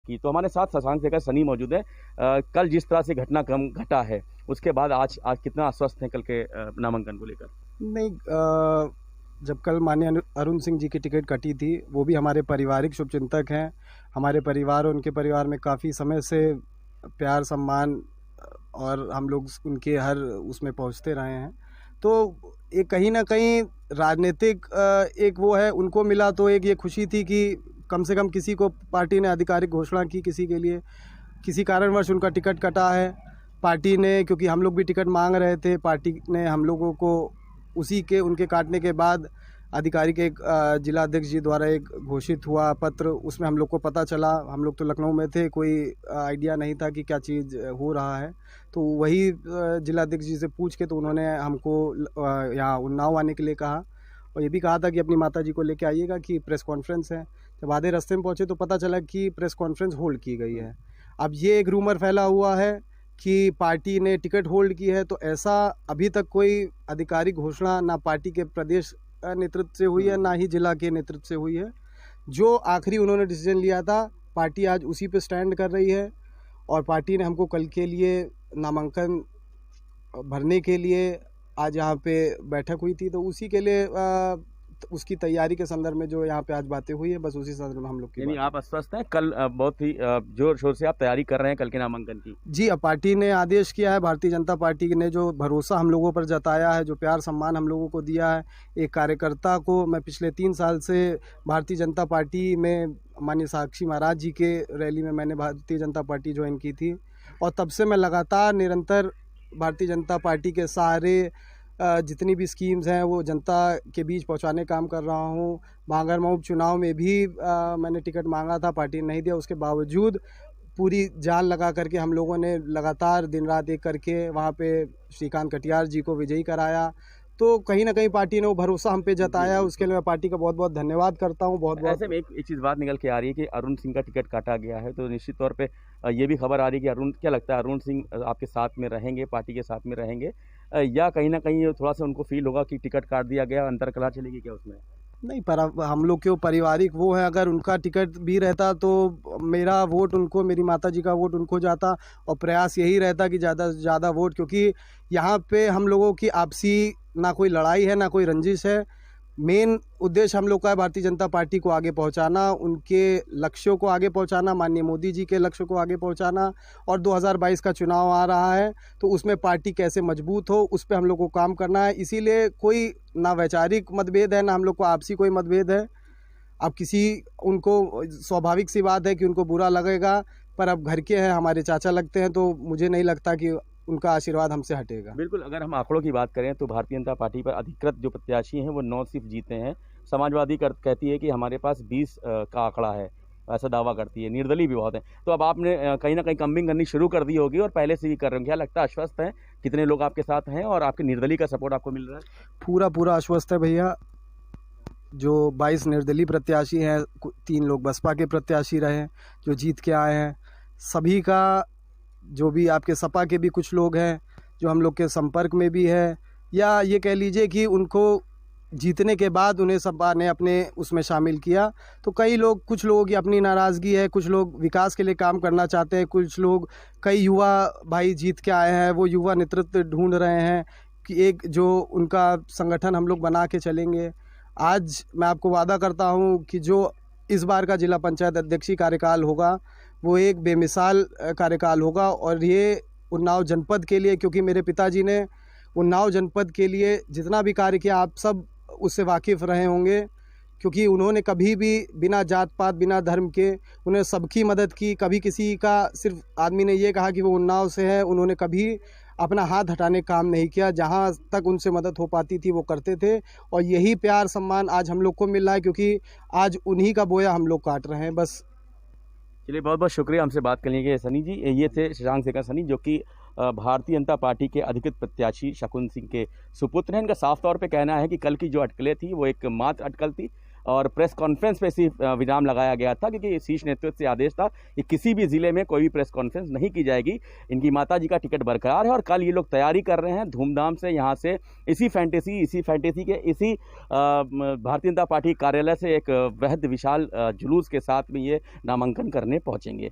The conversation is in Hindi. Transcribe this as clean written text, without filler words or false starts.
की। तो हमारे साथ शशांक शेखर सनी मौजूद है। कल जिस तरह से घटनाक्रम घटा है उसके बाद आज कितना आश्वस्त हैं कल के नामांकन को लेकर? नहीं, जब कल माननीय अरुण सिंह जी की टिकट कटी थी, वो भी हमारे पारिवारिक शुभचिंतक हैं। हमारे परिवार और उनके परिवार में काफ़ी समय से प्यार सम्मान और हम लोग उनके हर उसमें पहुंचते रहे हैं। तो एक कहीं ना कहीं राजनीतिक एक वो है, उनको मिला तो एक ये खुशी थी कि कम से कम किसी को पार्टी ने आधिकारिक घोषणा की, किसी के लिए किसी कारणवश उनका टिकट कटा है। पार्टी ने, क्योंकि हम लोग भी टिकट मांग रहे थे, पार्टी ने हम लोगों को उसी के उनके काटने के बाद आधिकारिक एक जिला अध्यक्ष जी द्वारा एक घोषित हुआ पत्र, उसमें हम लोग को पता चला। हम लोग तो लखनऊ में थे, कोई आइडिया नहीं था कि क्या चीज़ हो रहा है। तो वही जिला अध्यक्ष जी से पूछ के तो उन्होंने हमको यहाँ उन्नाव आने के लिए कहा, और ये भी कहा था कि अपनी माता जी को लेके आइएगा कि प्रेस कॉन्फ्रेंस है। जब आधे रास्ते में पहुँचे तो पता चला कि प्रेस कॉन्फ्रेंस होल्ड की गई है। अब ये एक रूमर फैला हुआ है कि पार्टी ने टिकट होल्ड की है, तो ऐसा अभी तक कोई आधिकारिक घोषणा ना पार्टी के प्रदेश नेतृत्व से हुई है, ना ही जिला के नेतृत्व से हुई है। जो आखिरी उन्होंने डिसीजन लिया था, पार्टी आज उसी पे स्टैंड कर रही है। और पार्टी ने हमको कल के लिए नामांकन भरने के लिए आज यहाँ पे बैठक हुई थी, तो उसी के लिए उसकी तैयारी के संदर्भ में जो यहाँ पे आज बातें हुई है, बस उसी संदर्भ में हम लोग की यानी आप आश्वस्त हैं? कल बहुत ही जोर शोर से आप तैयारी कर रहे हैं कल के नामांकन की? जी, अब पार्टी ने आदेश किया है, भारतीय जनता पार्टी ने जो भरोसा हम लोगों पर जताया है, जो प्यार सम्मान हम लोगों को दिया है, एक कार्यकर्ता को मैं पिछले 3 साल से भारतीय जनता पार्टी में माननीय साक्षी महाराज जी के रैली में मैंने भारतीय जनता पार्टी ज्वाइन की थी, और तब से मैं लगातार निरंतर भारतीय जनता पार्टी के सारे जितनी भी स्कीम्स हैं वो जनता के बीच पहुंचाने काम कर रहा हूं। बांगरमऊ उपचुनाव में भी मैंने टिकट मांगा था, पार्टी ने नहीं दिया। उसके बावजूद पूरी जान लगा करके हम लोगों ने लगातार दिन रात एक करके वहाँ पे श्रीकांत कटियार जी को विजयी कराया। तो कहीं ना कहीं पार्टी ने वो भरोसा हम पे जताया, उसके लिए मैं पार्टी का बहुत बहुत धन्यवाद करता हूँ। बहुत बहुत ऐसे में एक चीज़ बात निकल के आ रही है कि अरुण सिंह का टिकट काटा गया है, तो निश्चित तौर पे ये भी खबर आ रही है कि अरुण, क्या लगता है अरुण सिंह आपके साथ में रहेंगे, पार्टी के साथ में रहेंगे, या कहीं ना कहीं थोड़ा सा उनको फील होगा कि टिकट काट दिया गया, अंतर कला चलेगी क्या उसमें? नहीं, पर अब हम लोग के पारिवारिक वो है, अगर उनका टिकट भी रहता तो मेरा वोट उनको, मेरी माता जी का वोट उनको जाता, और प्रयास यही रहता कि ज़्यादा से ज़्यादा वोट, क्योंकि यहाँ पे हम लोगों की आपसी ना कोई लड़ाई है, ना कोई रंजिश है। मेन उद्देश्य हम लोग का है भारतीय जनता पार्टी को आगे पहुंचाना, उनके लक्ष्यों को आगे पहुंचाना, माननीय मोदी जी के लक्ष्य को आगे पहुंचाना। और 2022 का चुनाव आ रहा है, तो उसमें पार्टी कैसे मजबूत हो, उस पर हम लोग को काम करना है। इसीलिए कोई ना वैचारिक मतभेद है, ना हम लोग को आपसी कोई मतभेद है। अब किसी, उनको स्वाभाविक सी बात है कि उनको बुरा लगेगा, पर अब घर के हैं, हमारे चाचा लगते हैं, तो मुझे नहीं लगता कि उनका आशीर्वाद हमसे हटेगा। बिल्कुल, अगर हम आंकड़ों की बात करें तो भारतीय जनता पार्टी पर अधिकृत जो प्रत्याशी हैं वो 9 सीट जीते हैं। समाजवादी कहती है कि हमारे पास 20 का आंकड़ा है, ऐसा दावा करती है। निर्दलीय भी बहुत है। तो अब आपने कहीं ना कहीं कम्बिंग करनी शुरू कर दी होगी और पहले से भी कर रहे हो, क्या लगता है आश्वस्त हैं? कितने लोग आपके साथ हैं और आपके निर्दलीय का सपोर्ट आपको मिल रहा है? पूरा आश्वस्त है भैया। जो 22 निर्दलीय प्रत्याशी हैं, 3 लोग बसपा के प्रत्याशी रहे जो जीत के आए हैं, सभी का, जो भी आपके सपा के भी कुछ लोग हैं जो हम लोग के संपर्क में भी है, या ये कह लीजिए कि उनको जीतने के बाद उन्हें सपा ने अपने उसमें शामिल किया। तो कई लोग, कुछ लोगों की अपनी नाराज़गी है, कुछ लोग विकास के लिए काम करना चाहते हैं, कुछ लोग, कई युवा भाई जीत के आए हैं, वो युवा नेतृत्व ढूंढ रहे हैं कि एक जो उनका संगठन हम लोग बना के चलेंगे। आज मैं आपको वादा करता हूँ कि जो इस बार का जिला पंचायत अध्यक्षीय कार्यकाल होगा वो एक बेमिसाल कार्यकाल होगा, और ये उन्नाव जनपद के लिए, क्योंकि मेरे पिताजी ने उन्नाव जनपद के लिए जितना भी कार्य किया, आप सब उससे वाकिफ़ रहे होंगे, क्योंकि उन्होंने कभी भी बिना जात पात, बिना धर्म के, उन्हें सबकी मदद की। कभी किसी का सिर्फ आदमी ने ये कहा कि वो उन्नाव से है, उन्होंने कभी अपना हाथ हटाने काम नहीं किया। जहाँ तक उनसे मदद हो पाती थी वो करते थे, और यही प्यार सम्मान आज हम लोग को मिल रहा है, क्योंकि आज उन्हीं का बोया हम लोग काट रहे हैं। बस चलिए, बहुत बहुत शुक्रिया हमसे बात करने के लिए सनी जी। ये थे शशांक शेखर सनी, जो कि भारतीय जनता पार्टी के अधिकृत प्रत्याशी शकुन सिंह के सुपुत्र हैं। इनका साफ तौर पे कहना है कि कल की जो अटकलें थी वो एक मात्र अटकल थी, और प्रेस कॉन्फ्रेंस पे इसी विराम लगाया गया था, क्योंकि शीर्ष नेतृत्व से आदेश था कि किसी भी ज़िले में कोई भी प्रेस कॉन्फ्रेंस नहीं की जाएगी। इनकी माताजी का टिकट बरकरार है और कल ये लोग तैयारी कर रहे हैं धूमधाम से यहाँ से इसी भारतीय जनता पार्टी कार्यालय से एक वृहद विशाल जुलूस के साथ में ये नामांकन करने पहुँचेंगे।